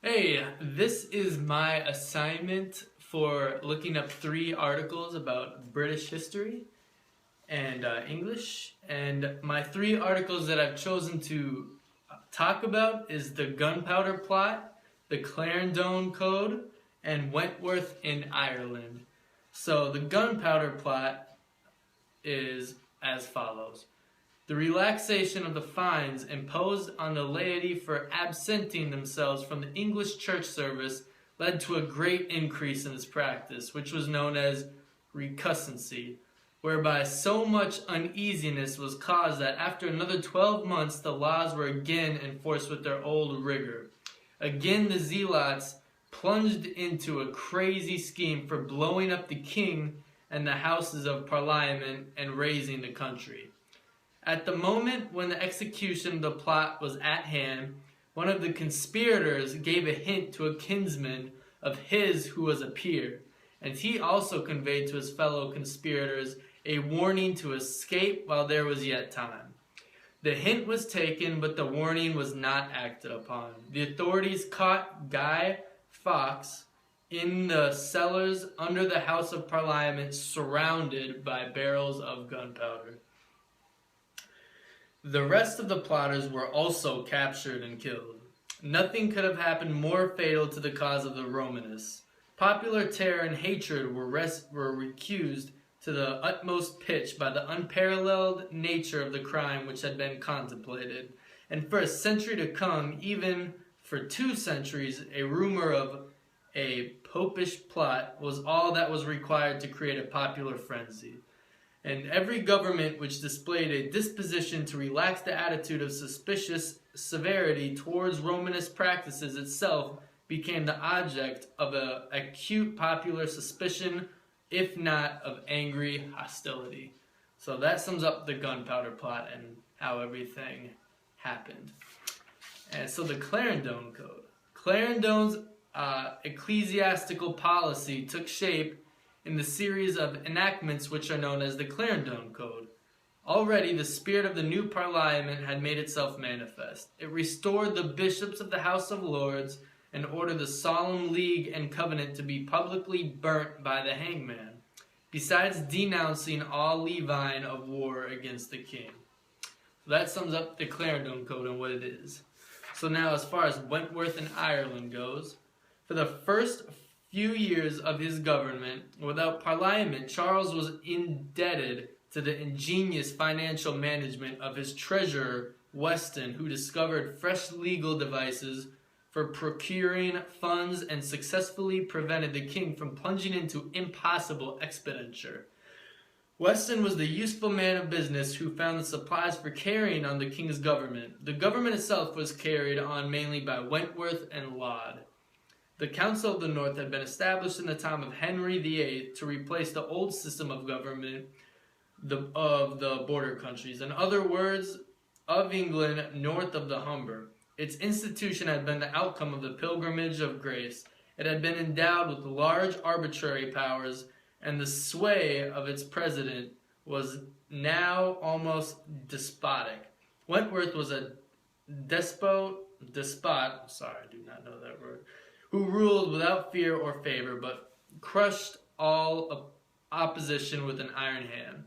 Hey, this is my assignment for looking up 3 articles about British history and English. And my 3 articles that I've chosen to talk about is the Gunpowder Plot, the Clarendon Code, and Wentworth in Ireland. So the Gunpowder Plot is as follows. The relaxation of the fines imposed on the laity for absenting themselves from the English church service led to a great increase in this practice, which was known as recussancy, whereby so much uneasiness was caused that after another 12 months the laws were again enforced with their old rigor. Again the zealots plunged into a crazy scheme for blowing up the king and the houses of Parliament and razing the country. At the moment when the execution of the plot was at hand, one of the conspirators gave a hint to a kinsman of his who was a peer, and he also conveyed to his fellow conspirators a warning to escape while there was yet time. The hint was taken, but the warning was not acted upon. The authorities caught Guy Fawkes in the cellars under the House of Parliament, surrounded by barrels of gunpowder. The rest of the plotters were also captured and killed. Nothing could have happened more fatal to the cause of the Romanists. Popular terror and hatred were recused to the utmost pitch by the unparalleled nature of the crime which had been contemplated, and for a century to come, even for 2 centuries, a rumor of a popish plot was all that was required to create a popular frenzy. And every government which displayed a disposition to relax the attitude of suspicious severity towards Romanist practices itself became the object of an acute popular suspicion, if not of angry hostility. So that sums up the Gunpowder Plot and how everything happened. And so the Clarendon Code. Clarendon's ecclesiastical policy took shape in the series of enactments which are known as the Clarendon Code. Already the spirit of the new Parliament had made itself manifest. It restored the bishops of the House of Lords and ordered the solemn league and covenant to be publicly burnt by the hangman, besides denouncing all levine of war against the king. So that sums up the Clarendon Code and what it is. So now as far as Wentworth in Ireland goes, for the first few years of his government, without Parliament, Charles was indebted to the ingenious financial management of his treasurer, Weston, who discovered fresh legal devices for procuring funds and successfully prevented the king from plunging into impossible expenditure. Weston was the useful man of business who found the supplies for carrying on the king's government. The government itself was carried on mainly by Wentworth and Laud. The Council of the North had been established in the time of Henry VIII to replace the old system of government of the border countries. In other words, of England north of the Humber. Its institution had been the outcome of the Pilgrimage of Grace. It had been endowed with large arbitrary powers, and the sway of its president was now almost despotic. Wentworth was a despot, sorry, I do not know that word, who ruled without fear or favor, but crushed all opposition with an iron hand.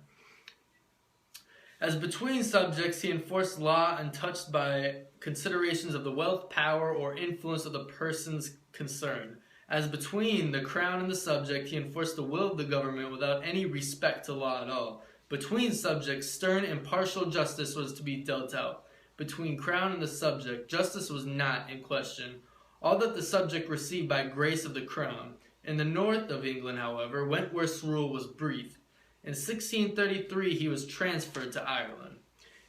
As between subjects, he enforced law untouched by considerations of the wealth, power, or influence of the persons concerned. As between the crown and the subject, he enforced the will of the government without any respect to law at all. Between subjects, stern impartial justice was to be dealt out. Between crown and the subject, justice was not in question. All that the subject received by grace of the crown. In the north of England, however, Wentworth's rule was brief. In 1633, he was transferred to Ireland.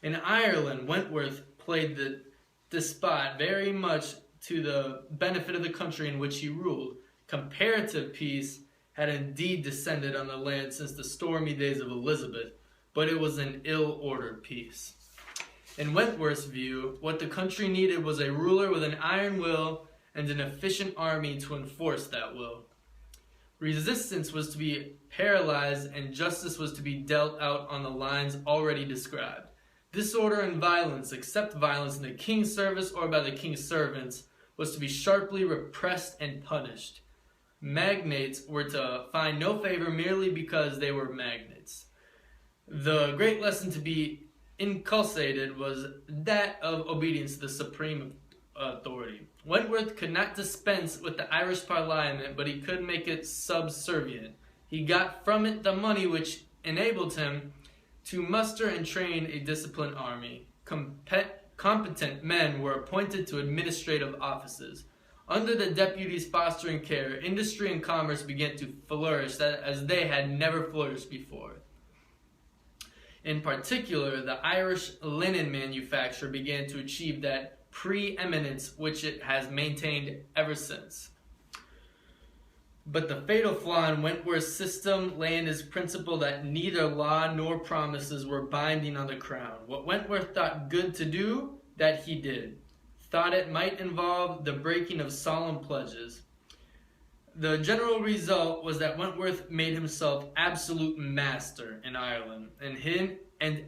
In Ireland, Wentworth played the despot very much to the benefit of the country in which he ruled. Comparative peace had indeed descended on the land since the stormy days of Elizabeth, but it was an ill-ordered peace. In Wentworth's view, what the country needed was a ruler with an iron will and an efficient army to enforce that will. Resistance was to be paralyzed and justice was to be dealt out on the lines already described. Disorder and violence, except violence in the king's service or by the king's servants, was to be sharply repressed and punished. Magnates were to find no favor merely because they were magnates. The great lesson to be inculcated was that of obedience to the supreme authority. Wentworth could not dispense with the Irish Parliament, but he could make it subservient. He got from it the money which enabled him to muster and train a disciplined army. Competent men were appointed to administrative offices. Under the deputies' fostering care, industry and commerce began to flourish as they had never flourished before. In particular, the Irish linen manufacture began to achieve that preeminence which it has maintained ever since. But the fatal flaw in Wentworth's system lay in his principle that neither law nor promises were binding on the crown. What Wentworth thought good to do, that he did. Thought it might involve the breaking of solemn pledges. The general result was that Wentworth made himself absolute master in Ireland, and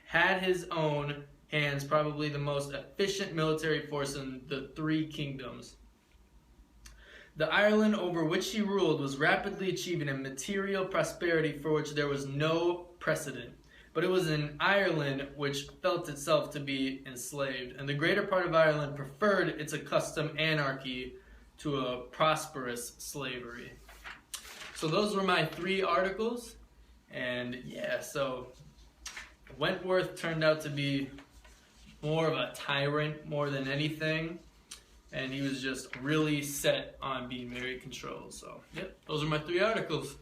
had his own hands probably the most efficient military force in the three kingdoms. The Ireland over which he ruled was rapidly achieving a material prosperity for which there was no precedent. But it was in Ireland which felt itself to be enslaved, and the greater part of Ireland preferred its accustomed anarchy to a prosperous slavery. So those were my 3 articles, and yeah, so Wentworth turned out to be more of a tyrant more than anything, and he was just really set on being very controlled. So, yep, those are my 3 articles.